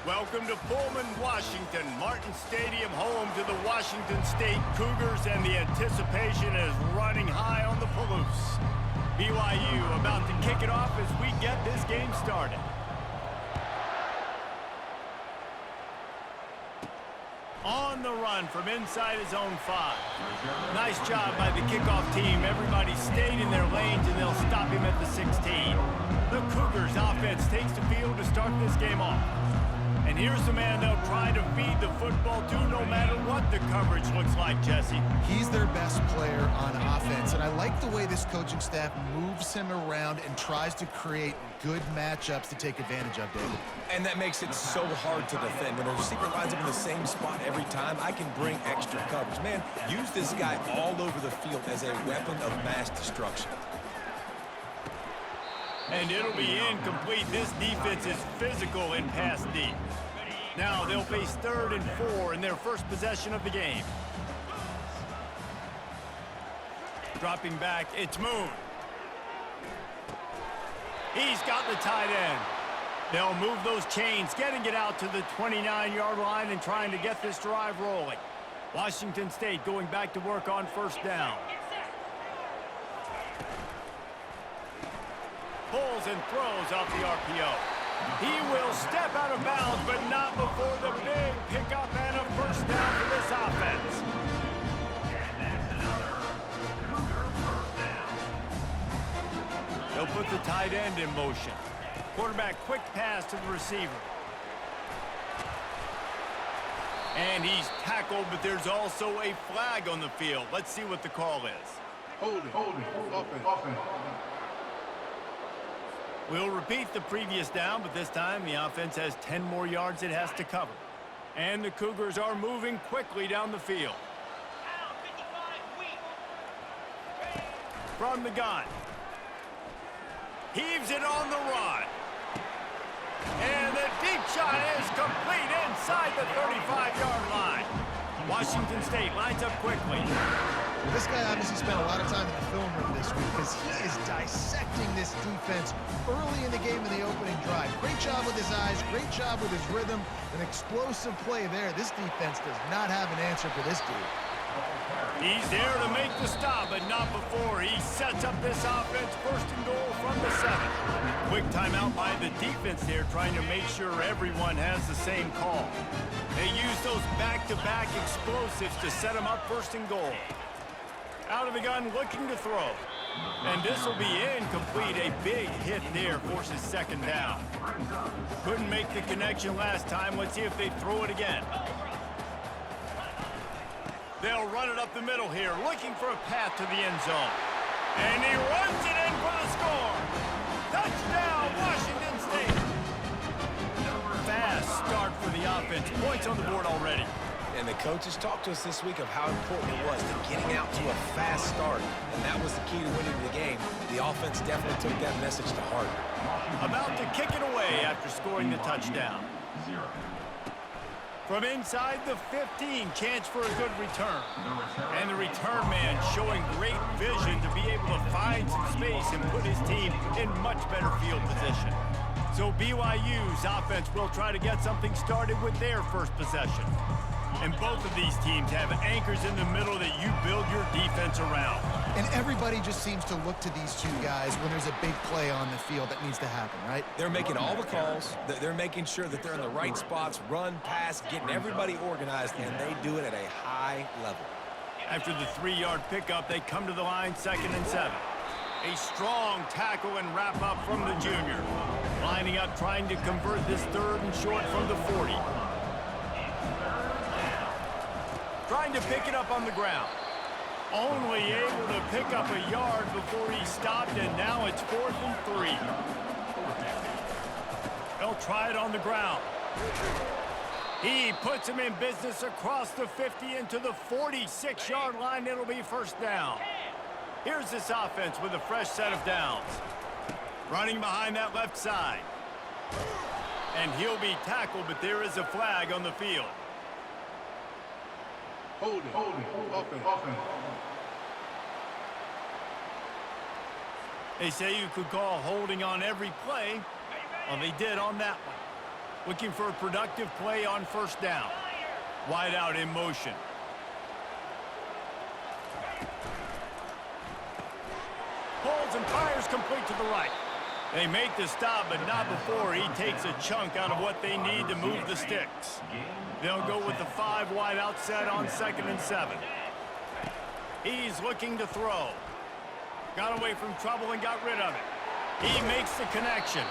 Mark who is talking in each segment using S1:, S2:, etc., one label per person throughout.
S1: Welcome to Pullman, Washington. Martin Stadium, home to the Washington State Cougars, and the anticipation is running high on the Palouse. BYU about to kick it off as we get this game started. On the run from inside his own 5. Nice job by the kickoff team. Everybody stayed in their lanes, and they'll stop him at the 16. The Cougars offense takes the field to start this game off. And here's the man they'll try to feed the football to no matter what the coverage looks like, Jesse.
S2: He's their best player on offense, and I like the way this coaching staff moves him around and tries to create good matchups to take advantage of, David.
S3: And that makes it so hard to defend. When a receiver lines up in the same spot every time, I can bring extra coverage. Man, use this guy all over the field as a weapon of mass destruction.
S1: And it'll be incomplete. This defense is physical in pass deep. Now they'll face 3rd and 4 in their first possession of the game. Dropping back, it's Moon. He's got the tight end. They'll move those chains, getting it out to the 29-yard line and trying to get this drive rolling. Washington State going back to work on 1st down. Pulls and throws off the RPO. He will step out of bounds, but not before the big pickup and a 1st down for this offense. They'll put the tight end in motion. Quarterback quick pass to the receiver. And he's tackled, but there's also a flag on the field. Let's see what the call is.
S4: Holding, offense.
S1: We'll repeat the previous down, but this time the offense has 10 more yards it has to cover. And the Cougars are moving quickly down the field. From the gun. Heaves it on the run. And the deep shot is complete inside the 35-yard line. Washington State lines up quickly.
S2: This guy obviously spent a lot of time in the film room this week because he is dissecting this defense early in the game in the opening drive. Great job with his eyes, great job with his rhythm, an explosive play there. This defense does not have an answer for this dude.
S1: He's there to make the stop, but not before he sets up this offense 1st and goal from the 7. Quick timeout by the defense there, trying to make sure everyone has the same call. They use those back-to-back explosives to set them up 1st and goal. Out of the gun, looking to throw. And this will be incomplete. A big hit there forces 2nd down. Couldn't make the connection last time. Let's see if they throw it again. They'll run it up the middle here, looking for a path to the end zone. And he runs it in for the score. Touchdown, Washington State. Fast start for the offense. Points on the board already.
S3: And the coaches talked to us this week of how important it was to getting out to a fast start. And that was the key to winning the game. The offense definitely took that message to heart.
S1: About to kick it away after scoring the touchdown. From inside the 15, chance for a good return. And the return man showing great vision to be able to find some space and put his team in much better field position. So BYU's offense will try to get something started with their first possession. And both of these teams have anchors in the middle that you build your defense around.
S2: And everybody just seems to look to these two guys when there's a big play on the field that needs to happen, right?
S3: They're making all the calls. They're making sure that they're in the right spots, run, pass, getting everybody organized, and they do it at a high level.
S1: After the 3-yard pickup, they come to the line 2nd and 7. A strong tackle and wrap up from the junior. Lining up, trying to convert this 3rd and short from the 40. Trying to pick it up on the ground. Only able to pick up a yard before he stopped, and now it's 4th and 3. They'll try it on the ground. He puts him in business across the 50 into the 46-yard line. It'll be 1st down. Here's this offense with a fresh set of downs. Running behind that left side. And he'll be tackled, but there is a flag on the field.
S4: Holding, offense.
S1: They say you could call holding on every play. Well, they did on that one. Looking for a productive play on 1st down. Wide out in motion. Pulls and fires complete to the right. They make the stop, but not before he takes a chunk out of what they need to move the sticks. They'll go with the 5 wide out set on 2nd and 7. He's looking to throw. Got away from trouble and got rid of it. He makes the connection.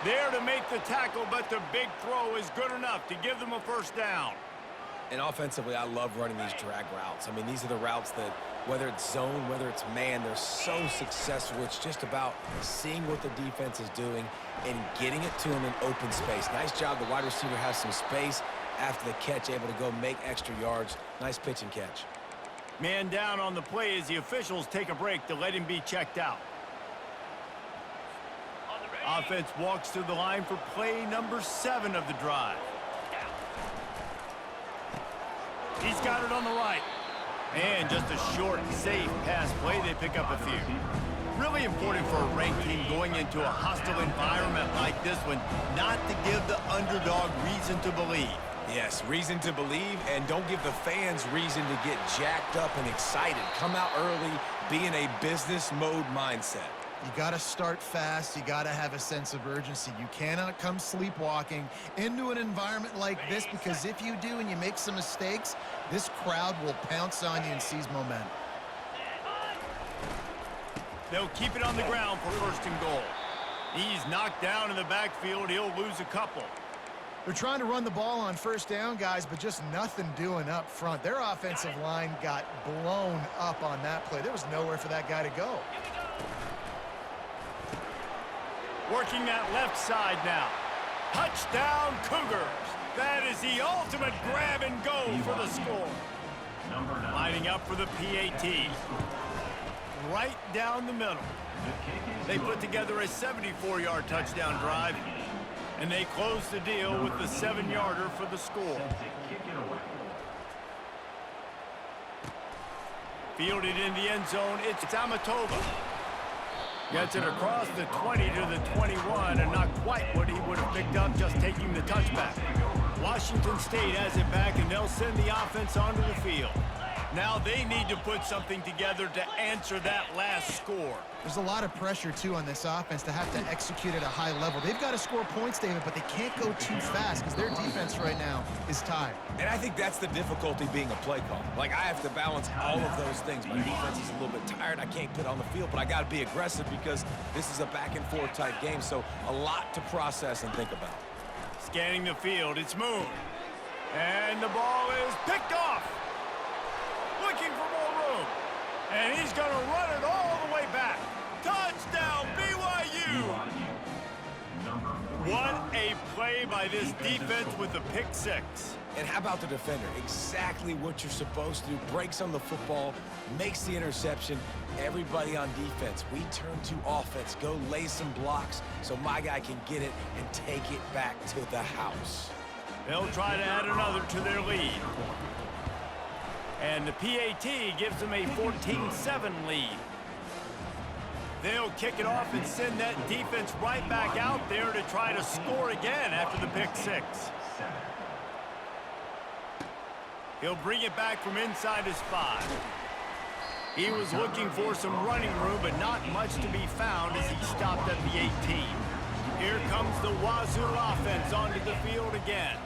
S1: There to make the tackle, but the big throw is good enough to give them a 1st down.
S3: And offensively, I love running these drag routes. I mean, these are the routes that, whether it's zone, whether it's man, they're so successful. It's just about seeing what the defense is doing and getting it to them in open space. Nice job. The wide receiver has some space after the catch, able to go make extra yards. Nice pitch and catch.
S1: Man down on the play as the officials take a break to let him be checked out. Offense walks to the line for play number 7 of the drive. He's got it on the right. And just a short, safe pass play. They pick up a few. Really important for a ranked team going into a hostile environment like this one, not to give the underdog reason to believe.
S3: Yes, reason to believe, and don't give the fans reason to get jacked up and excited. Come out early, be in a business mode mindset.
S2: You got to start fast. You got to have a sense of urgency. You cannot come sleepwalking into an environment like this, because if you do and you make some mistakes, this crowd will pounce on you and seize momentum.
S1: They'll keep it on the ground for 1st and goal. He's knocked down in the backfield. He'll lose a couple.
S2: They're trying to run the ball on 1st down, guys, but just nothing doing up front. Their offensive line got blown up on that play. There was nowhere for that guy to go.
S1: Working that left side now. Touchdown, Cougars. That is the ultimate grab and go for the score. Lining up for the PAT. Right down the middle. They put together a 74-yard touchdown drive, and they close the deal with the 7-yarder for the score. Fielded in the end zone, it's Amatova. Gets it across the 20 to the 21, and not quite what he would have picked up just taking the touchback. Washington State has it back, and they'll send the offense onto the field. Now they need to put something together to answer that last score.
S2: There's a lot of pressure, too, on this offense to have to execute at a high level. They've got to score points, David, but they can't go too fast because their defense right now is tired.
S3: And I think that's the difficulty being a play call. Like, I have to balance all of those things. My defense is a little bit tired. I can't get on the field, but I got to be aggressive because this is a back-and-forth type game, so a lot to process and think about.
S1: Scanning the field, it's Moon. And the ball is picked off. Looking for more room. And he's going to run it all the way back. Touchdown, BYU! What a play by this defense with the pick 6.
S3: And how about the defender? Exactly what you're supposed to do. Breaks on the football, makes the interception. Everybody on defense, we turn to offense. Go lay some blocks so my guy can get it and take it back to the house.
S1: They'll try to add another to their lead. And the PAT gives them a 14-7 lead. They'll kick it off and send that defense right back out there to try to score again after the pick 6. He'll bring it back from inside his 5. He was looking for some running room, but not much to be found as he stopped at the 18. Here comes the Wazoo offense onto the field again.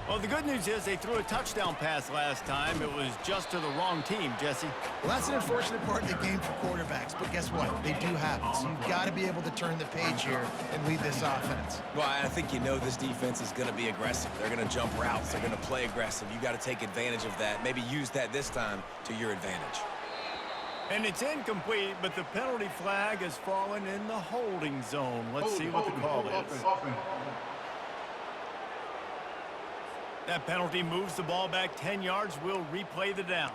S1: Well, the good news is they threw a touchdown pass last time. It was just to the wrong team, Jesse.
S2: Well, that's an unfortunate part of the game for quarterbacks, but guess what? They do happen, so you've got to be able to turn the page here and lead this offense.
S3: Well, I think you know this defense is going to be aggressive. They're going to jump routes. They're going to play aggressive. You got to take advantage of that. Maybe use that this time to your advantage.
S1: And it's incomplete, but the penalty flag has fallen in the holding zone. Let's see what the call is. That penalty moves the ball back 10 yards. We'll replay the down.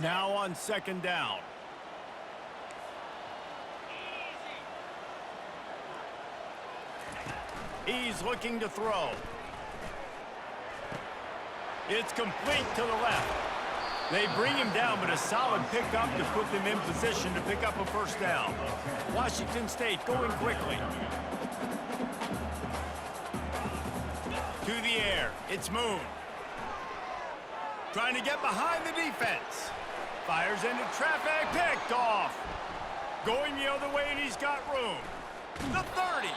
S1: Now on second down. He's looking to throw. It's complete to the left. They bring him down, but a solid pickup to put them in position to pick up a first down. Washington State going quickly. To the air. It's Moon. Trying to get behind the defense. Fires into traffic. Picked off. Going the other way, and he's got room. The 30.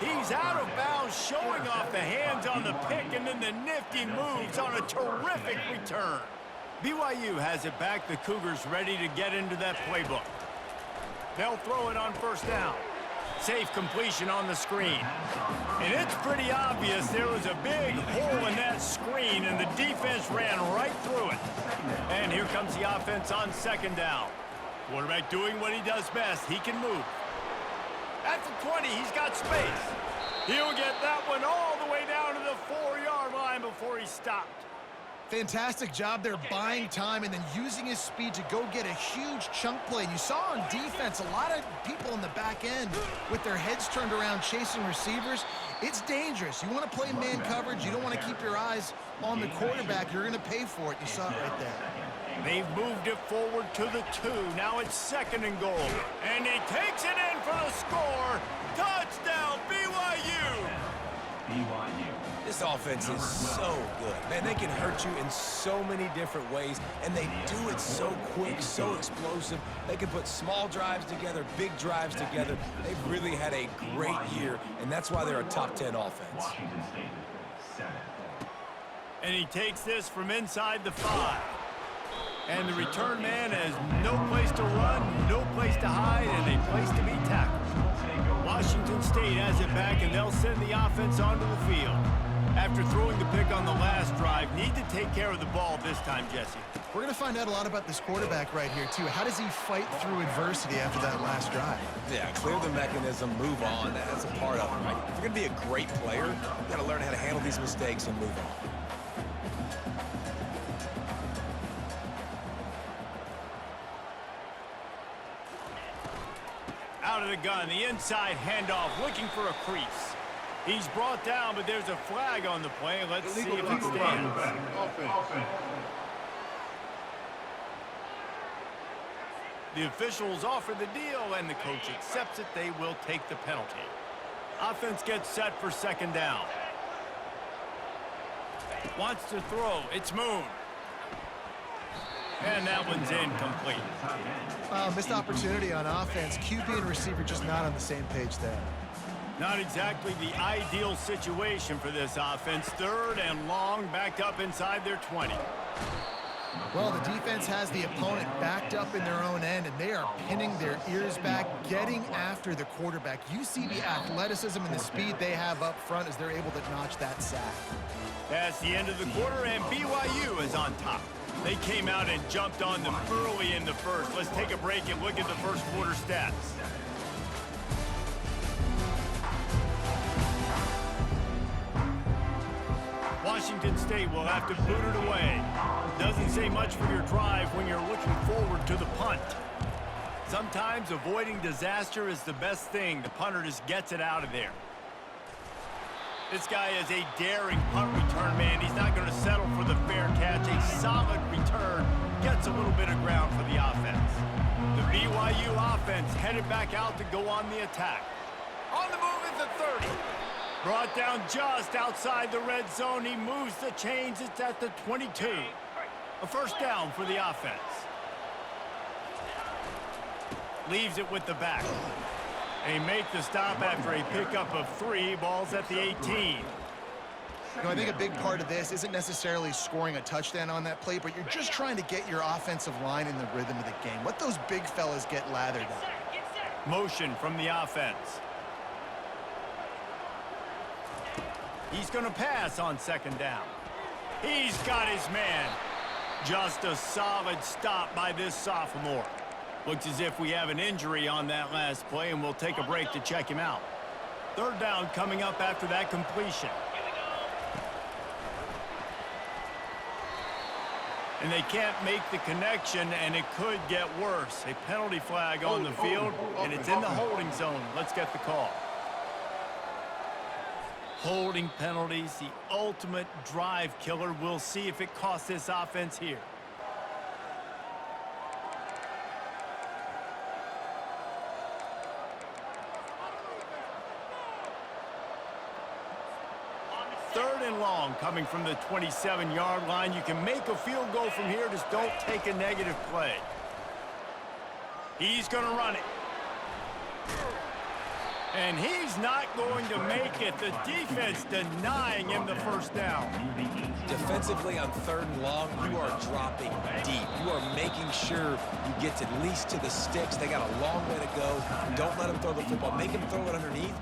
S1: He's out of bounds, showing off the hands on the pick, and then the nifty moves on a terrific return. BYU has it back. The Cougars ready to get into that playbook. They'll throw it on first down. Safe completion on the screen. And it's pretty obvious there was a big hole in that screen, and the defense ran right through it. And here comes the offense on second down. Quarterback doing what he does best. He can move. At the 20, he's got space. He'll get that one all the way down to the 4-yard line before he stopped.
S2: Fantastic job there buying time and then using his speed to go get a huge chunk play. And you saw on defense a lot of people in the back end with their heads turned around chasing receivers. It's dangerous. You want to play man coverage. You don't want to keep your eyes on the quarterback. You're going to pay for it. You saw it right there.
S1: They've moved it forward to the 2. Now it's second and goal. And he takes it in for the score. Touchdown, BYU!
S3: This offense is so good. Man, they can hurt you in so many different ways, and they do it so quick, so explosive. They can put small drives together, big drives together. They've really had a great year, and that's why they're a top 10 offense.
S1: And he takes this from inside the 5. And the return man has no place to run, no place to hide, and a place to be tackled. Washington State has it back, and they'll send the offense onto the field. After throwing the pick on the last drive, need to take care of the ball this time, Jesse.
S2: We're going to find out a lot about this quarterback right here, too. How does he fight through adversity after that last drive?
S3: Yeah, clear the mechanism, move on. That's a part of it, right? If you're going to be a great player, you've got to learn how to handle these mistakes and move on.
S1: Out of the gun, the inside handoff, looking for a crease. He's brought down, but there's a flag on the play. Let's see if it stands. The officials offer the deal, and the coach accepts it. They will take the penalty. Offense gets set for second down. Wants to throw. It's Moon. And that one's incomplete.
S2: Missed opportunity on offense. QB and receiver just not on the same page there.
S1: Not exactly the ideal situation for this offense. Third and long, backed up inside their 20.
S2: Well, the defense has the opponent backed up in their own end, and they are pinning their ears back, getting after the quarterback. You see the athleticism and the speed they have up front as they're able to notch that sack.
S1: That's the end of the quarter, and BYU is on top. They came out and jumped on them early in the first. Let's take a break and look at the first quarter stats. Washington State will have to boot it away. Doesn't say much for your drive when you're looking forward to the punt. Sometimes avoiding disaster is the best thing. The punter just gets it out of there. This guy is a daring punt return man. He's not going to settle for the fair catch. A solid return gets a little bit of ground for the offense. The BYU offense headed back out to go on the attack. On the move at the 30. Brought down just outside the red zone. He moves the chains. It's at the 22. A first down for the offense. Leaves it with the back. They make the stop after a pickup of 3 balls at the 18.
S2: You know, I think a big part of this isn't necessarily scoring a touchdown on that play, but you're just trying to get your offensive line in the rhythm of the game. Let those big fellas get lathered up.
S1: Motion from the offense. He's going to pass on 2nd down. He's got his man. Just a solid stop by this sophomore. Looks as if we have an injury on that last play, and we'll take a break to check him out. 3rd down coming up after that completion. And they can't make the connection, and it could get worse. A penalty flag on the field, and it's in the holding zone. Let's get the call. Holding penalties, the ultimate drive killer. We'll see if it costs this offense here. Third and long coming from the 27-yard line. You can make a field goal from here, just don't take a negative play. He's going to run it. And he's not going to make it. The defense denying him the 1st down.
S3: Defensively on 3rd and long, you are dropping deep. You are making sure you get at least to the sticks. They got a long way to go. Don't let him throw the football. Make him throw it underneath.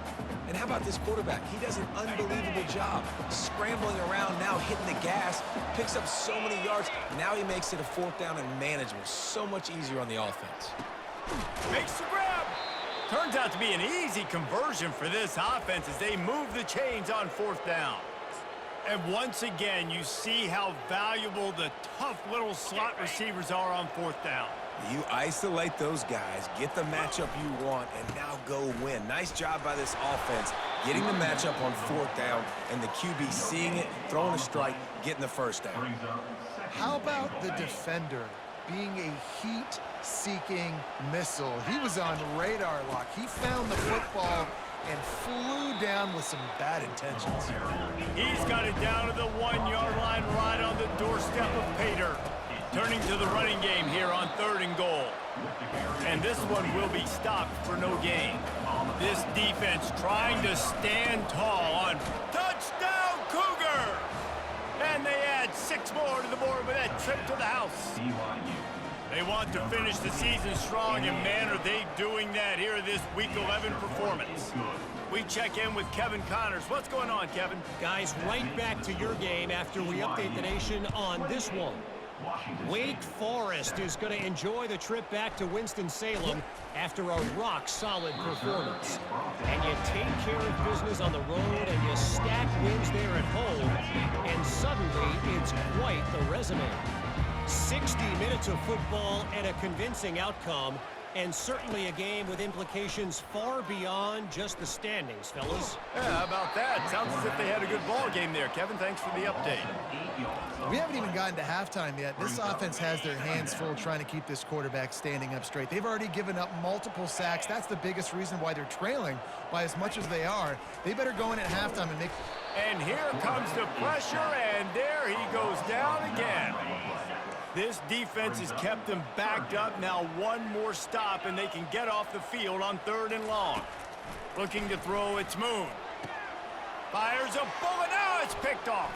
S3: And how about this quarterback? He does an unbelievable job scrambling around, now hitting the gas, picks up so many yards. Now he makes it a 4th down and manageable. So much easier on the offense.
S1: Makes the grab. Turns out to be an easy conversion for this offense as they move the chains on 4th down. And once again, you see how valuable the tough little slot receivers are on 4th down.
S3: You isolate those guys, get the matchup you want, and now go win. Nice job by this offense, getting the matchup on 4th down, and the QB seeing it, throwing a strike, getting the 1st down.
S2: How about the defender being a heat-seeking missile? He was on radar lock. He found the football and flew down with some bad intentions.
S1: He's got it down to the 1-yard line right on the doorstep of Pater. Turning to the running game here on 3rd and goal. And this one will be stopped for no gain. This defense trying to stand tall on touchdown Cougar! And they add 6 more to the board with that trip to the house. They want to finish the season strong, and man, are they doing that here this Week 11 performance. We check in with Kevin Connors. What's going on, Kevin?
S5: Guys, right back to your game after we update the nation on this one. Wake Forest is going to enjoy the trip back to Winston-Salem after a rock-solid performance. And you take care of business on the road and you stack wins there at home, and suddenly it's quite the resume. 60 minutes of football and a convincing outcome, and certainly a game with implications far beyond just the standings, fellas.
S1: Yeah, how about that? Sounds as if they had a good ball game there. Kevin, thanks for the update.
S2: We haven't even gotten to halftime yet. This offense has their hands full trying to keep this quarterback standing up straight. They've already given up multiple sacks. That's the biggest reason why they're trailing by as much as they are. They better go in at halftime and make...
S1: And here comes the pressure, and there he goes down again. This defense has kept them backed up. Now one more stop, and they can get off the field on 3rd and long. Looking to throw, it's Moon. Fires a bullet. Now it's picked off.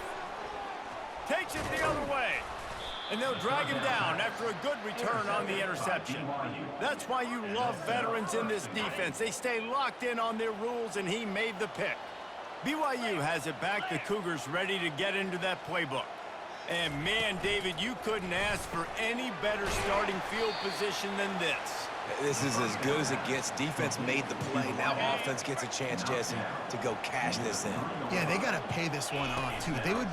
S1: Takes it the other way. And they'll drag him down after a good return on the interception. That's why you love veterans in this defense. They stay locked in on their rules, and he made the pick. BYU has it back. The Cougars ready to get into that playbook. And man, David, you couldn't ask for any better starting field position than this.
S3: This is as good as it gets. Defense made the play. Now offense gets a chance, Jesse, to go cash this in.
S2: Yeah, they got to pay this one on, too. They would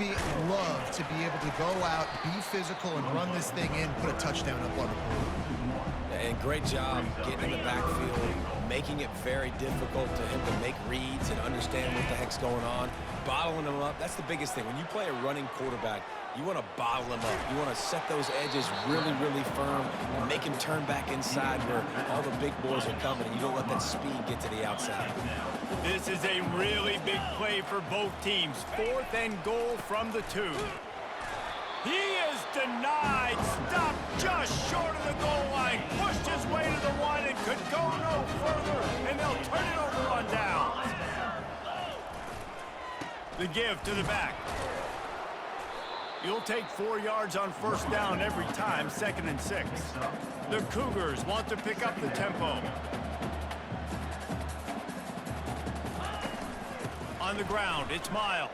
S2: love to be able to go out, be physical, and run this thing in, put a touchdown up on the board.
S3: And great job getting in the backfield, making it very difficult to him to make reads and understand what the heck's going on, bottling them up. That's the biggest thing. When you play a running quarterback, you want to bottle him up. You want to set those edges really, really firm and make him turn back inside where all the big boys are coming, and you don't let that speed get to the outside.
S1: This is a really big play for both teams. 4th and goal from the 2. He is denied. Stopped just short of the goal line. Pushed his way to the one and could go no further. And they'll turn it over on downs. The give to the back. You'll take 4 yards on first down every time, 2nd and 6. The Cougars want to pick up the tempo. On the ground, it's Miles.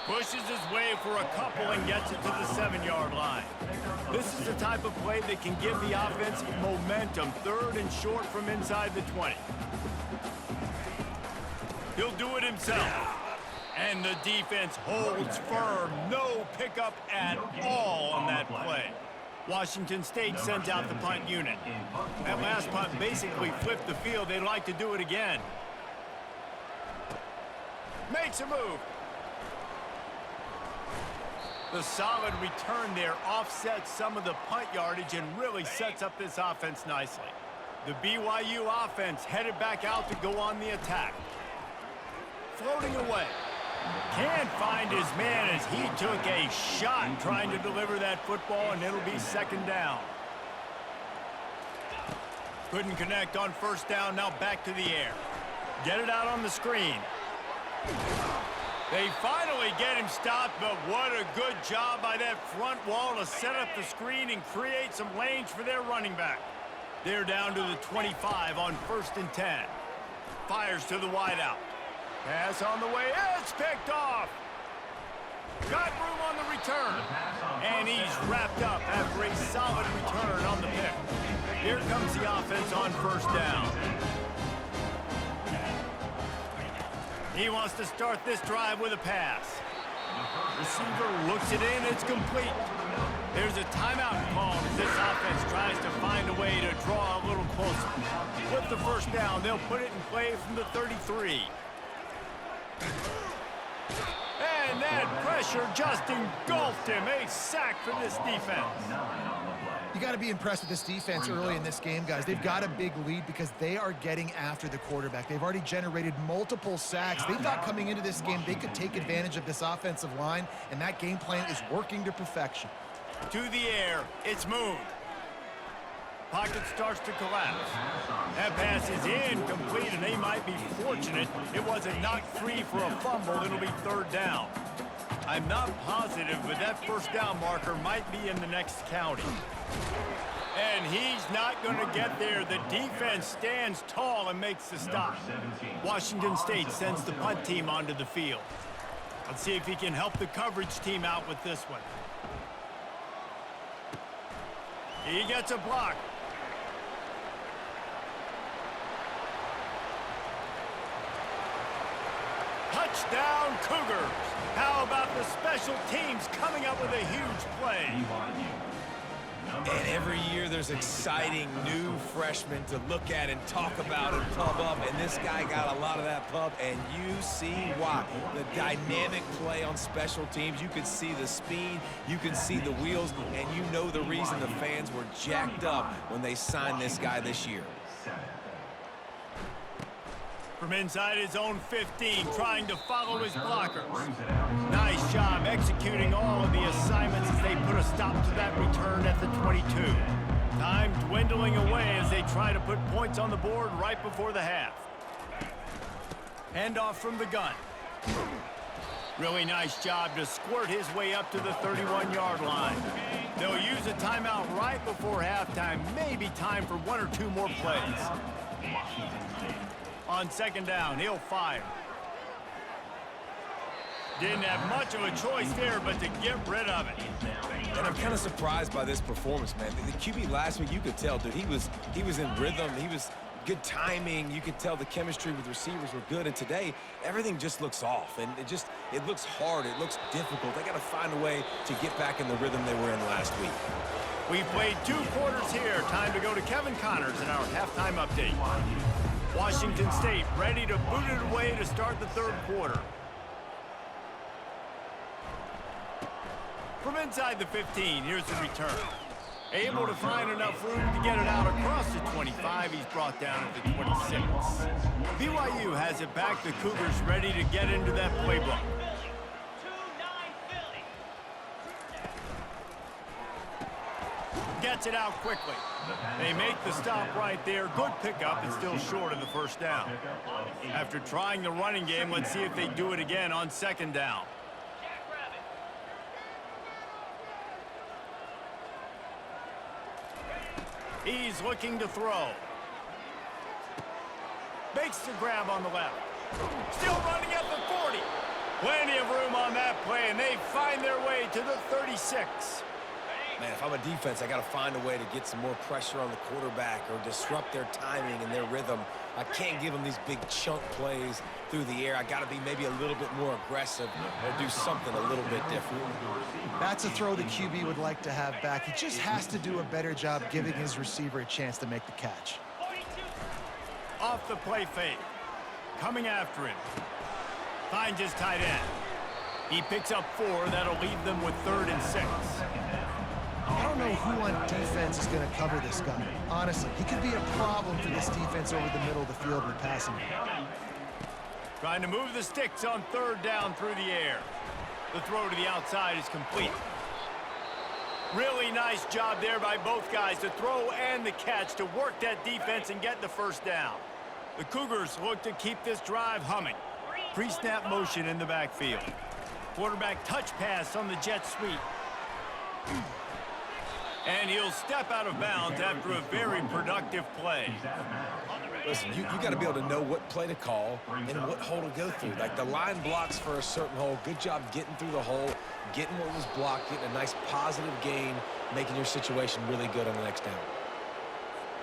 S1: Pushes his way for a couple and gets it to the 7-yard line. This is the type of play that can give the offense momentum. 3rd and short from inside the 20. He'll do it himself. And the defense holds firm. No pickup at all on that play. Washington State sends out the punt unit. That last punt basically flipped the field. They'd like to do it again. Makes a move. The solid return there offsets some of the punt yardage and really sets up this offense nicely. The BYU offense headed back out to go on the attack. Floating away. Can't find his man as he took a shot trying to deliver that football, and it'll be 2nd down. Couldn't connect on first down, now back to the air. Get it out on the screen. They finally get him stopped, but what a good job by that front wall to set up the screen and create some lanes for their running back. They're down to the 25 on 1st and 10. Fires to the wideout. Pass on the way. It's picked off. Got room on the return. And he's wrapped up after a solid return on the pick. Here comes the offense on first down. He wants to start this drive with a pass. Receiver looks it in. It's complete. There's a timeout called as this offense tries to find a way to draw a little closer. With the first down, they'll put it in play from the 33. And that pressure just engulfed him. A sack for this defense.
S2: You got to be impressed with this defense early in this game, guys. They've got a big lead because they are getting after the quarterback. They've already generated multiple sacks. They thought coming into this game they could take advantage of this offensive line, and that game plan is working to perfection.
S1: To the air, it's Moon. Pocket starts to collapse. That pass is incomplete, and they might be fortunate it wasn't knocked free for a fumble. It'll be 3rd down. I'm not positive, but that first down marker might be in the next county. And he's not going to get there. The defense stands tall and makes the stop. Washington State sends the punt team onto the field. Let's see if he can help the coverage team out with this one. He gets a block. Touchdown, Cougars. How about the special teams coming up with a huge play?
S3: And every year there's exciting new freshmen to look at and talk about and pub up, and this guy got a lot of that pub, and you see why. The dynamic play on special teams, you can see the speed, you can see the wheels, and you know the reason the fans were jacked up when they signed this guy this year.
S1: From inside his own 15, trying to follow his blockers. Nice job executing all of the assignments as they put a stop to that return at the 22. Time dwindling away as they try to put points on the board right before the half. Handoff from the gun. Really nice job to squirt his way up to the 31-yard line. They'll use a timeout right before halftime. Maybe time for 1 or 2 more plays. On 2nd down, he'll fire. Didn't have much of a choice there, but to get rid of it.
S3: And I'm kind of surprised by this performance, man. The QB last week, you could tell, dude, he was in rhythm. He was good timing. You could tell the chemistry with receivers were good. And today, everything just looks off. And it looks hard. It looks difficult. They got to find a way to get back in the rhythm they were in last week.
S1: We've played 2 quarters here. Time to go to Kevin Connors in our halftime update. Washington State ready to boot it away to start the 3rd quarter. From inside the 15, here's the return. Able to find enough room to get it out across the 25. He's brought down at the 26. BYU has it back. The Cougars ready to get into that playbook. gets it out quickly. They make the stop right there. Good pickup. It's still short of the first down. After trying the running game, let's see if they do it again on second down. He's looking to throw. Makes the grab on the left. Still running at the 40. Plenty of room on that play, and they find their way to the 36.
S3: Man, if I'm a defense, I got to find a way to get some more pressure on the quarterback or disrupt their timing and their rhythm. I can't give them these big chunk plays through the air. I got to be maybe a little bit more aggressive or do something a little bit different.
S2: That's a throw the QB would like to have back. He just has to do a better job giving his receiver a chance to make the catch.
S1: Off the play fake. Coming after him. Finds his tight end. He picks up 4. That'll leave them with 3rd and 6.
S2: I don't know who on defense is going to cover this guy. Honestly, he could be a problem for this defense over the middle of the field in the passing game.
S1: Trying to move the sticks on 3rd down through the air. The throw to the outside is complete. Really nice job there by both guys, the throw and the catch, to work that defense and get the first down. The Cougars look to keep this drive humming. Pre-snap motion in the backfield. Quarterback touch pass on the jet sweep. And he'll step out of bounds after a very productive play.
S3: Listen, you got to be able to know what play to call and what hole to go through. Like, the line blocks for a certain hole. Good job getting through the hole, getting what was blocked, getting a nice positive gain, making your situation really good on the next down.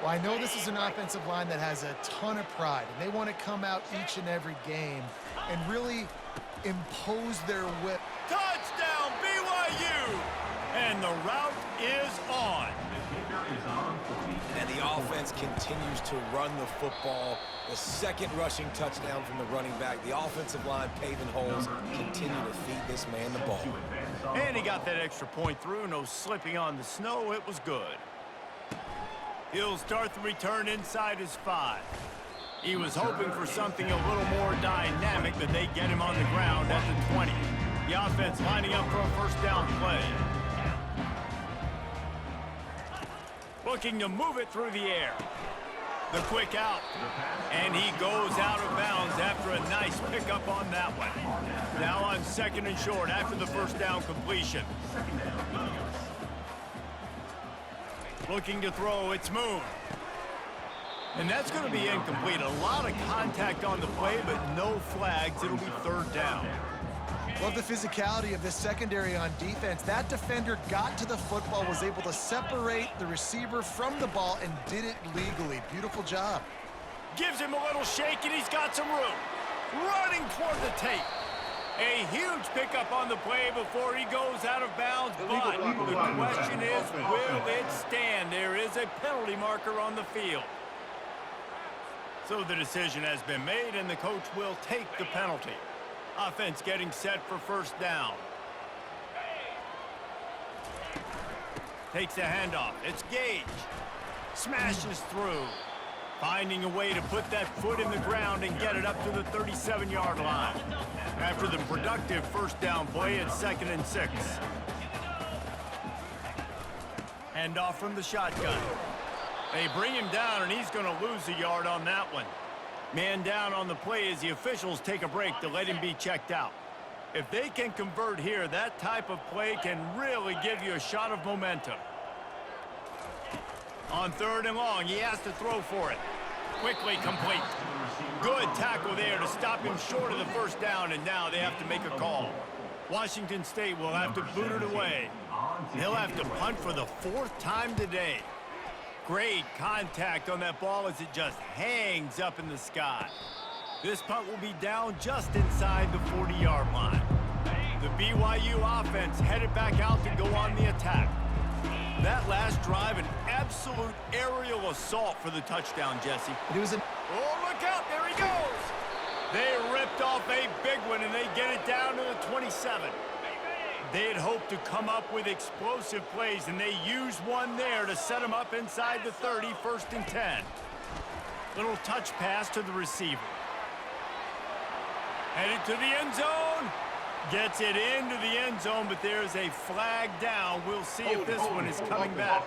S2: Well, I know this is an offensive line that has a ton of pride, and they want to come out each and every game and really impose their whip.
S1: Touchdown, BYU! And the route is on.
S3: And the offense continues to run the football. The second rushing touchdown from the running back. The offensive line paving holes. Continue to feed this man the ball.
S1: And he got that extra point through. No slipping on the snow. It was good. He'll start the return inside his 5. He was hoping for something a little more dynamic, but they get him on the ground at the 20. The offense lining up for a first down play. Looking to move it through the air. The quick out. And he goes out of bounds after a nice pickup on that one. Now on 2nd and short after the first down completion. Looking to throw, it's Moon. And that's going to be incomplete. A lot of contact on the play, but no flags. It'll be 3rd down.
S2: Love the physicality of this secondary on defense. That defender got to the football, was able to separate the receiver from the ball, and did it legally. Beautiful job.
S1: Gives him a little shake, and he's got some room. Running toward the tape. A huge pickup on the play before he goes out of bounds, but the question is, will it stand? There is a penalty marker on the field. So the decision has been made, and the coach will take the penalty. Offense getting set for first down. Takes a handoff. It's Gage. Smashes through. Finding a way to put that foot in the ground and get it up to the 37-yard line. After the productive first down play, it's 2nd and 6. Handoff from the shotgun. They bring him down, and he's going to lose a yard on that one. Man down on the play as the officials take a break to let him be checked out. If they can convert here, that type of play can really give you a shot of momentum. On 3rd and long, he has to throw for it. Quickly complete. Good tackle there to stop him short of the first down, and now they have to make a call. Washington State will have to boot it away. He'll have to punt for the 4th time today. Great contact on that ball as it just hangs up in the sky. This punt will be down just inside the 40-yard line. The BYU offense headed back out to go on the attack. That last drive, an absolute aerial assault for the touchdown, Jesse.
S2: It was
S1: Oh, look out, there he goes! They ripped off a big one, and they get it down to the 27. They had hoped to come up with explosive plays, and they used one there to set them up inside the 30, 1st and 10. Little touch pass to the receiver. Headed to the end zone. Gets it into the end zone, but there's a flag down. We'll see if this one is coming back.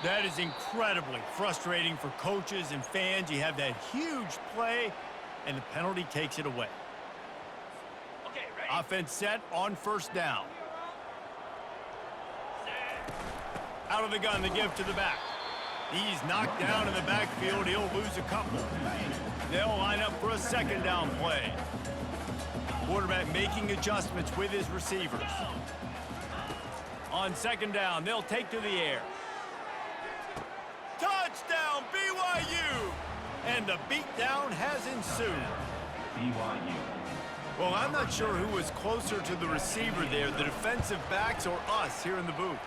S1: That is incredibly frustrating for coaches and fans. You have that huge play, and the penalty takes it away.
S6: Okay, ready?
S1: Offense set on first down. Out of the gun, the give to the back. He's knocked down in the backfield. He'll lose a couple. They'll line up for a second down play. Quarterback making adjustments with his receivers. On second down, they'll take to the air. Touchdown, BYU! And the beatdown has ensued.
S6: BYU.
S1: Well, I'm not sure who was closer to the receiver there, the defensive backs or us here in the booth.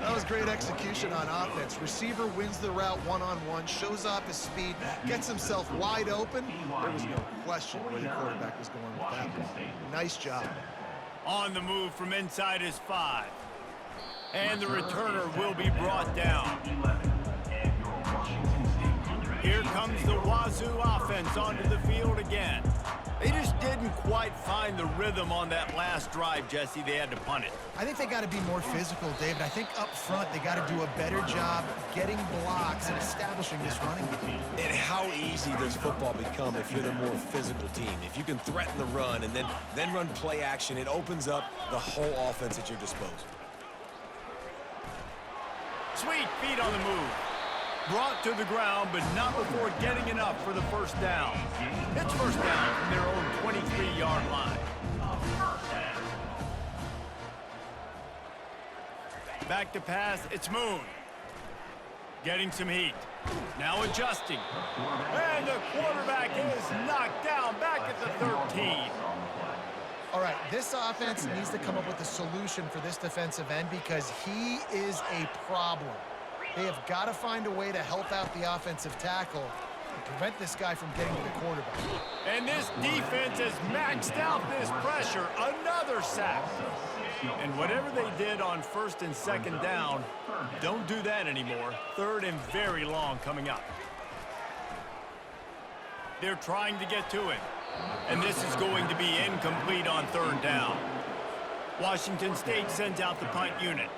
S2: That was great execution on offense. Receiver wins the route one-on-one, shows off his speed, gets himself wide open. There was no question where the quarterback was going with that ball. Nice job.
S1: On the move from inside his 5. And the returner will be brought down. Here comes the Wazoo offense onto the field again. They just didn't quite find the rhythm on that last drive, Jesse. They had to punt it.
S2: I think they got to be more physical, David. I think up front they got to do a better job getting blocks and establishing this running game.
S3: And how easy does football become if you're the more physical team? If you can threaten the run and then run play action, it opens up the whole offense at your disposal.
S1: Sweet feet on the move. Brought to the ground, but not before getting enough for the first down. It's first down from their own 23-yard line. Back to pass, it's Moon. Getting some heat. Now adjusting. And the quarterback is knocked down back at the 13.
S2: All right, this offense needs to come up with a solution for this defensive end because he is a problem. They have got to find a way to help out the offensive tackle and prevent this guy from getting to the quarterback.
S1: And this defense has maxed out this pressure. Another sack. And whatever they did on first and second down, don't do that anymore. Third and very long coming up. They're trying to get to it. And this is going to be incomplete on third down. Washington State sends out the punt unit.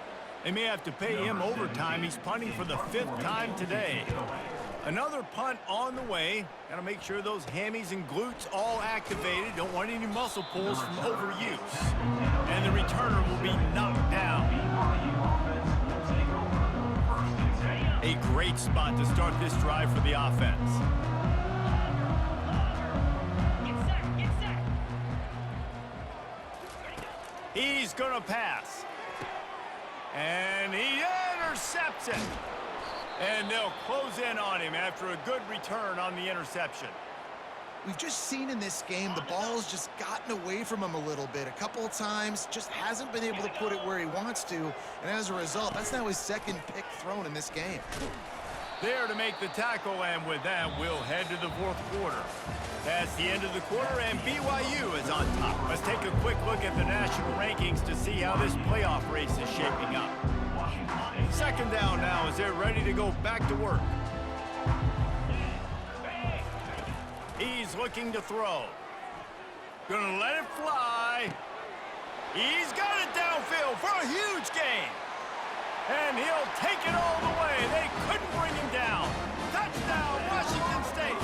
S1: They may have to pay him overtime. He's punting for the 5th time today. Another punt on the way. Got to make sure those hammies and glutes all activated. Don't want any muscle pulls from overuse. And the returner will be knocked down. A great spot to start this drive for the offense. He's going to pass. And he intercepts it. And they'll close in on him after a good return on the interception.
S2: We've just seen in this game the ball's just gotten away from him a little bit. A couple of times, just hasn't been able to put it where he wants to. And as a result, that's now his 2nd pick thrown in this game.
S1: There to make the tackle, and with that, we'll head to the 4th quarter. That's the end of the quarter, and BYU is on top. Let's take a quick look at the national rankings to see how this playoff race is shaping up. Second down now as they're ready to go back to work. He's looking to throw. Gonna let it fly. He's got it downfield for a huge gain. And he'll take it all the way. They couldn't bring him down. Touchdown, Washington State.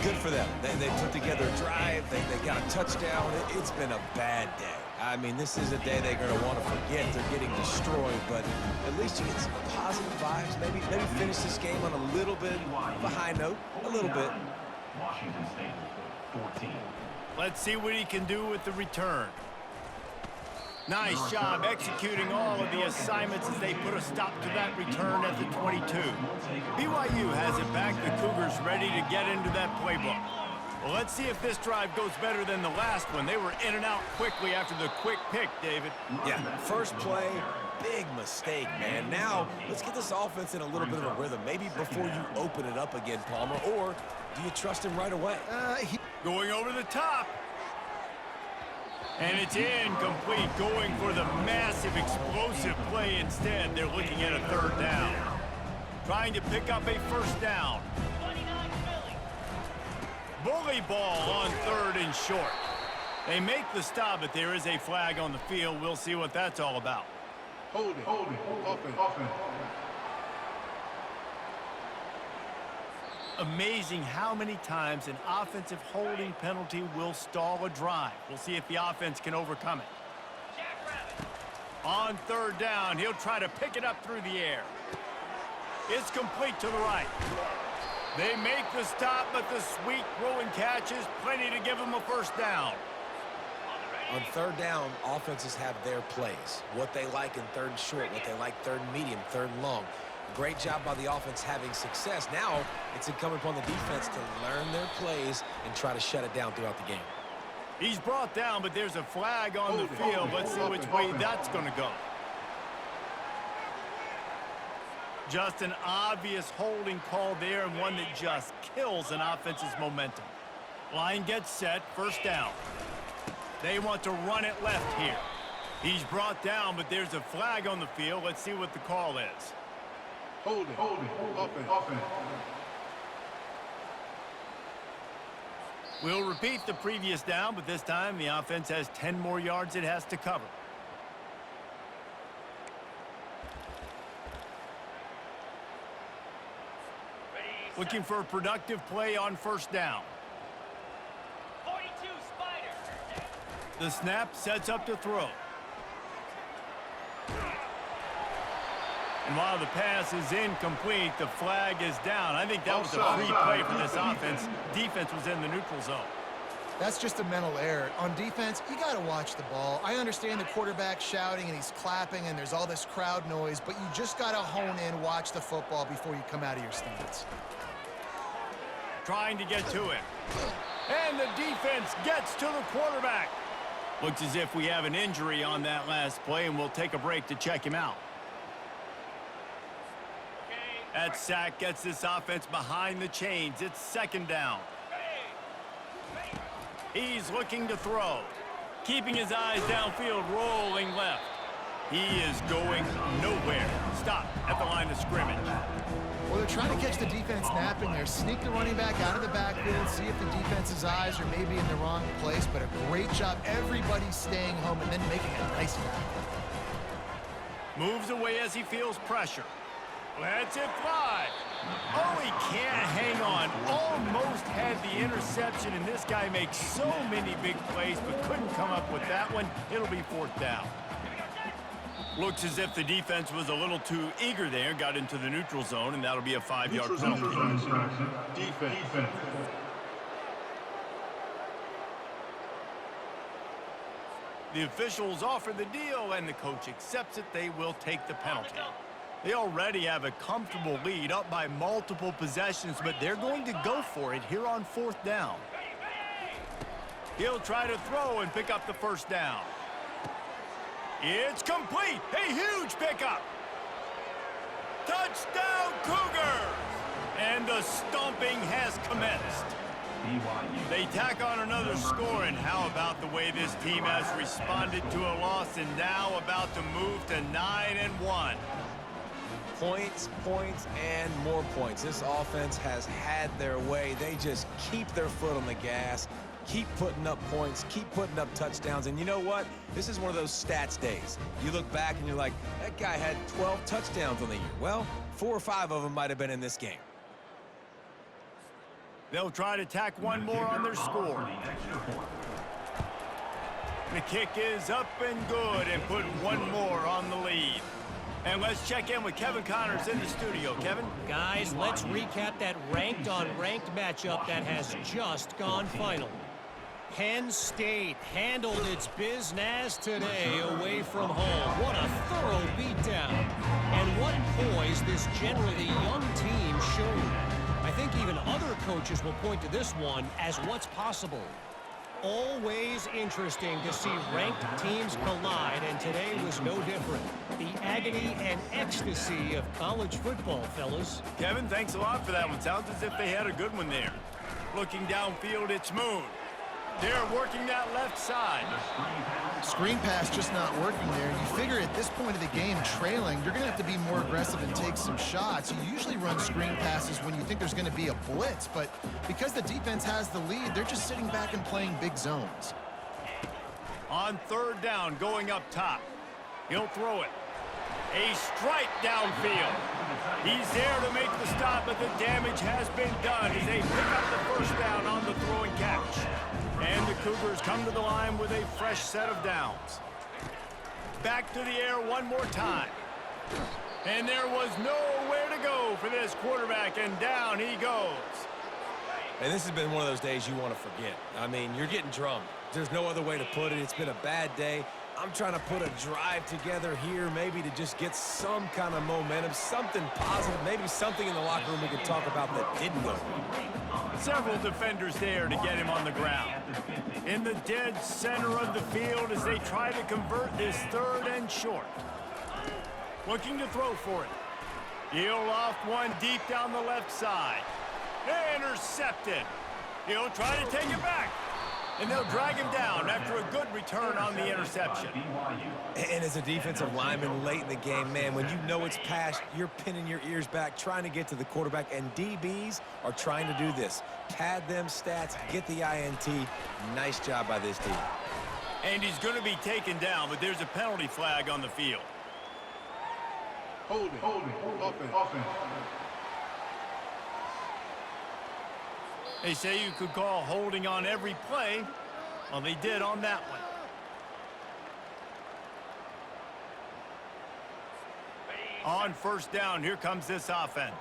S3: Good for them. They put together a drive. They got a touchdown. It's been a bad day. I mean, this is a day they're going to want to forget. They're getting destroyed, but at least you get some positive vibes. Maybe finish this game on a little bit of a high note. A little bit.
S6: Washington State, 14.
S1: Let's see what he can do with the return. Nice job executing all of the assignments as they put a stop to that return at the 22. BYU has it back. The Cougars ready to get into that playbook. Well, let's see if this drive goes better than the last one. They were in and out quickly after the quick pick, David.
S3: Yeah, first play, big mistake, man. Now, let's get this offense in a little bit of a rhythm. Maybe before you open it up again, Palmer, or do you trust him right away?
S1: Going over the top. And it's incomplete, going for the massive explosive play instead. They're looking at a third down. Trying to pick up a first down. Bully ball on third and short. They make the stop, but there is a flag on the field. We'll see what that's all about.
S4: Holding. Offense.
S1: Amazing how many times an offensive holding penalty will stall a drive. We'll see if the offense can overcome it. On third down, he'll try to pick it up through the air. It's complete to the right. They make the stop, but the sweet throw and catch is plenty to give them a first down.
S3: On third down, offenses have their plays. What they like in third and short, what they like third and medium, third and long. Great job by the offense having success. Now it's incumbent upon the defense to learn their plays and try to shut it down throughout the game.
S1: He's brought down, but there's a flag on the field. Let's see which way that's going to go. Just an obvious holding call there, and one that just kills an offense's momentum. Line gets set, first down. They want to run it left here. He's brought down, but there's a flag on the field. Let's see what the call is.
S4: Holding. Offense.
S1: We'll repeat the previous down, but this time the offense has 10 more yards it has to cover. Looking for a productive play on first down.
S6: 42 Spider.
S1: The snap sets up to throw. And while the pass is incomplete, the flag is down. I think that was a free play for this offense. Defense was in the neutral zone.
S2: That's just a mental error. On defense, you got to watch the ball. I understand the quarterback shouting and he's clapping and there's all this crowd noise, but you just got to hone in, watch the football before you come out of your stance.
S1: Trying to get to it. And the defense gets to the quarterback. Looks as if we have an injury on that last play, and we'll take a break to check him out. That sack gets this offense behind the chains. It's second down. He's looking to throw. Keeping his eyes downfield, rolling left. He is going nowhere. Stop at the line of scrimmage.
S2: Well, they're trying to catch the defense napping there. Sneak the running back out of the backfield, see if the defense's eyes are maybe in the wrong place, but a great job. Everybody's staying home and then making a nice tackle.
S1: Moves away as he feels pressure. Lets it fly. Oh, he can't hang on. Almost had the interception, and this guy makes so many big plays, but couldn't come up with that one. It'll be fourth down. Looks as if the defense was a little too eager there, got into the neutral zone, and that'll be a 5-yard penalty.
S4: Defense.
S1: The officials offer the deal, and the coach accepts it. They will take the penalty. They already have a comfortable lead, up by multiple possessions, but they're going to go for it here on fourth down. He'll try to throw and pick up the first down. It's complete. A huge pickup. Touchdown, Cougars! And the stomping has commenced. They tack on another score, and how about the way this team has responded to a loss and now about to move to 9-1.
S3: Points, and more points. This offense has had their way. They just keep their foot on the gas, keep putting up points, keep putting up touchdowns. And you know what? This is one of those stats days. You look back and you're like, that guy had 12 touchdowns on the year. Well, 4 or 5 of them might have been in this game.
S1: They'll try to tack one more on their score. The kick is up and good, and put one more on the lead. And let's check in with Kevin Connors in the studio. Kevin?
S5: Guys, let's recap that ranked-on-ranked matchup that has just gone final. Penn State handled its business today away from home. What a thorough beatdown. And what poise this generally young team showed. I think even other coaches will point to this one as what's possible. Always interesting to see ranked teams collide, and today was no different. The agony and ecstasy of college football, fellas.
S1: Kevin, thanks a lot for that one. Sounds as if they had a good one there. Looking downfield, it's Moon. They're working that left side.
S2: Screen pass just not working there. You figure at this point of the game, trailing, you're going to have to be more aggressive and take some shots. You usually run screen passes when you think there's going to be a blitz, but because the defense has the lead, they're just sitting back and playing big zones.
S1: On third down, going up top. He'll throw it. A strike downfield. He's there to make the stop, but the damage has been done as they pick up the first down on the throw and catch. And the Cougars come to the line with a fresh set of downs. Back to the air one more time. And there was nowhere to go for this quarterback, and down he goes.
S3: And this has been one of those days you want to forget. I mean, you're getting drummed. There's no other way to put it. It's been a bad day. I'm trying to put a drive together here, maybe to just get some kind of momentum, something positive, maybe something in the locker room we could talk about that didn't go.
S1: Several defenders there to get him on the ground. In the dead center of the field as they try to convert this third and short. Looking to throw for it. He'll off one deep down the left side. Intercepted. He'll try to take it back. And they'll drag him down after a good return on the interception.
S3: And as a defensive lineman late in the game, man, when you know it's past, you're pinning your ears back, trying to get to the quarterback, and DBs are trying to do this. Pad them stats, get the INT. Nice job by this team.
S1: And he's going to be taken down, but there's a penalty flag on the field.
S4: Holding, offense.
S1: They say you could call holding on every play. Well, they did on that one. On first down, here comes this offense.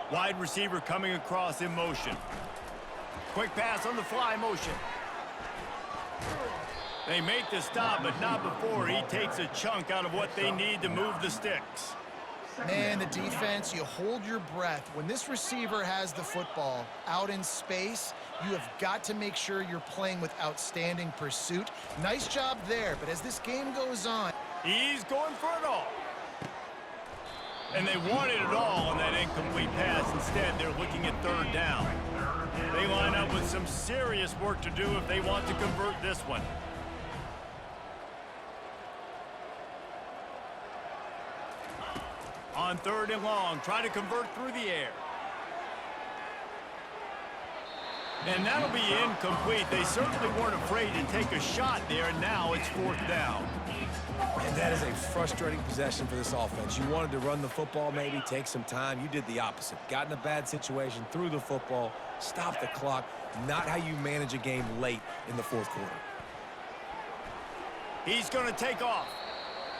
S1: Wide receiver coming across in motion. Quick pass on the fly motion. They make the stop, but not before he takes a chunk out of what they need to move the sticks.
S2: Man, the defense, you hold your breath. When this receiver has the football out in space, you have got to make sure you're playing with outstanding pursuit. Nice job there, but as this game goes on,
S1: he's going for it all. And they wanted it all on that incomplete pass. Instead, they're looking at third down. They line up with some serious work to do if they want to convert this one. On third and long, try to convert through the air. And that'll be incomplete. They certainly weren't afraid to take a shot there, and now it's fourth down.
S3: And that is a frustrating possession for this offense. You wanted to run the football, maybe take some time. You did the opposite. Got in a bad situation, threw the football, stopped the clock. Not how you manage a game late in the fourth quarter.
S1: He's going to take off.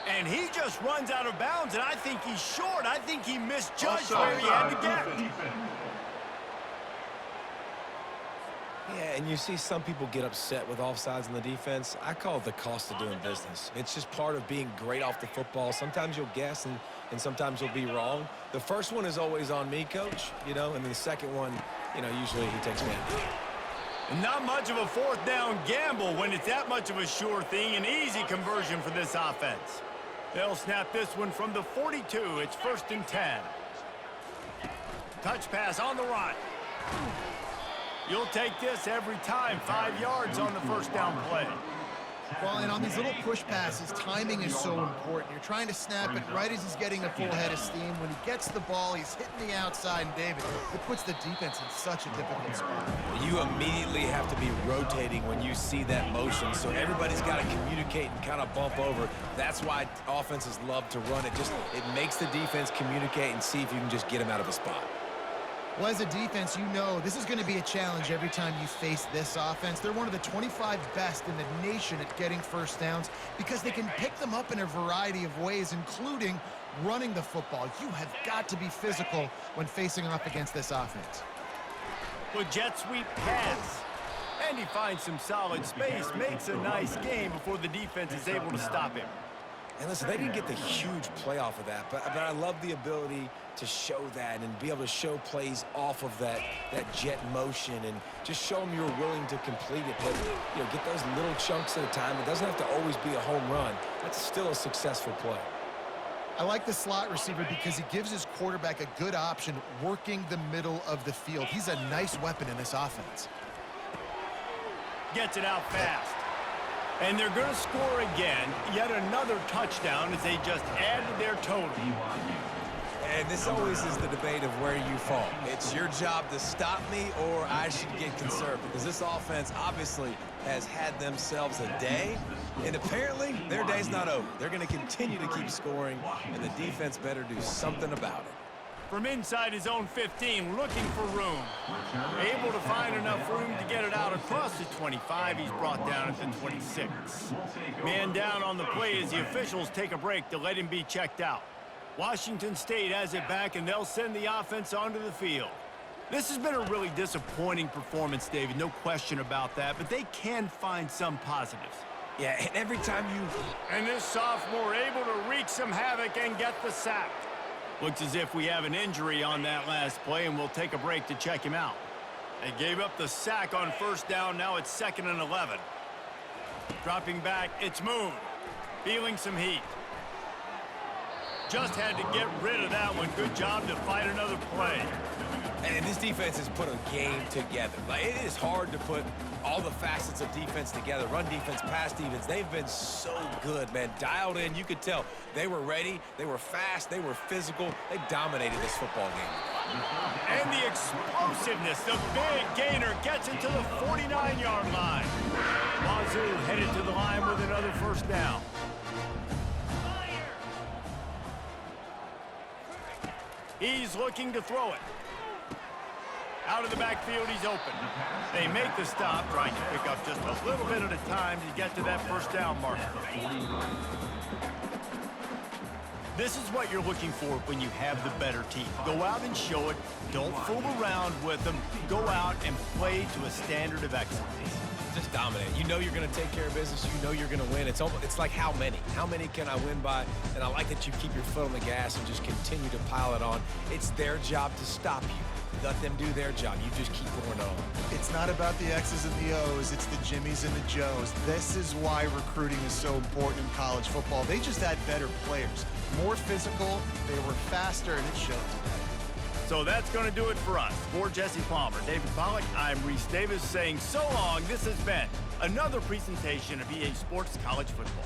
S1: And he just runs out of bounds, and I think he's short. I think he misjudged where he had to get.
S3: Yeah, and you see some people get upset with offsides in the defense. I call it the cost of doing business. It's just part of being great off the football. Sometimes you'll guess, and sometimes you'll be wrong. The first one is always on me, Coach, and then the second one, usually he takes me.
S1: Not much of a fourth down gamble when it's that much of a sure thing. An easy conversion for this offense. They'll snap this one from the 42. It's 1st and 10. Touch pass on the run. You'll take this every time. 5 yards on the first down play.
S2: Well, and on these little push passes, timing is so important. You're trying to snap it right as he's getting a full head of steam. When he gets the ball, he's hitting the outside, and David, it puts the defense in such a difficult spot.
S3: You immediately have to be rotating when you see that motion, so everybody's got to communicate and kind of bump over. That's why offenses love to run it. It makes the defense communicate and see if you can just get him out of a spot.
S2: Well, as a defense, this is going to be a challenge every time you face this offense. They're one of the 25 best in the nation at getting first downs because they can pick them up in a variety of ways, including running the football. You have got to be physical when facing off against this offense.
S1: With jet sweep pass. And he finds some solid space, makes a nice game before the defense is able to stop him.
S3: And listen, they didn't get the huge play off of that, but I love the ability to show that and be able to show plays off of that jet motion and just show them you're willing to complete it. But, get those little chunks at a time. It doesn't have to always be a home run. That's still a successful play.
S2: I like the slot receiver because he gives his quarterback a good option working the middle of the field. He's a nice weapon in this offense.
S1: Gets it out fast. And they're going to score again. Yet another touchdown as they just add to their total.
S3: And this always is the debate of where you fall. It's your job to stop me or I should get conservative, because this offense obviously has had themselves a day, and apparently their day's not over. They're going to continue to keep scoring, and the defense better do something about it.
S1: From inside his own 15, looking for room. Able to find enough room to get it out across the 25. He's brought down at the 26. Man down on the play as the officials take a break to let him be checked out. Washington State has it back, and they'll send the offense onto the field. This has been a really disappointing performance, David, no question about that, but they can find some positives.
S3: Yeah, and every time you...
S1: And this sophomore able to wreak some havoc and get the sack. Looks as if we have an injury on that last play, and we'll take a break to check him out. They gave up the sack on first down. Now it's 2nd and 11. Dropping back, it's Moon. Feeling some heat. Just had to get rid of that one. Good job to fight another play.
S3: And this defense has put a game together. Like, it is hard to put all the facets of defense together. Run defense, pass defense. They've been so good, man. Dialed in. You could tell they were ready. They were fast. They were physical. They dominated this football game.
S1: And the explosiveness. The big gainer gets it to the 49-yard line. Wazoo headed to the line with another first down. He's looking to throw it. Out of the backfield, he's open. They make the stop, trying to pick up just a little bit at a time to get to that first down marker. This is what you're looking for when you have the better team. Go out and show it. Don't fool around with them. Go out and play to a standard of excellence.
S3: Just dominate. You know you're going to take care of business. You know you're going to win. It's like how many? How many can I win by? And I like that you keep your foot on the gas and just continue to pile it on. It's their job to stop you. Let them do their job. You just keep going on.
S2: It's not about the X's and the O's. It's the Jimmies and the Joes. This is why recruiting is so important in college football. They just had better players. More physical. They were faster, and it showed today.
S1: So that's going to do it for us. For Jesse Palmer, David Pollack, I'm Reese Davis saying so long. This has been another presentation of EA Sports College Football.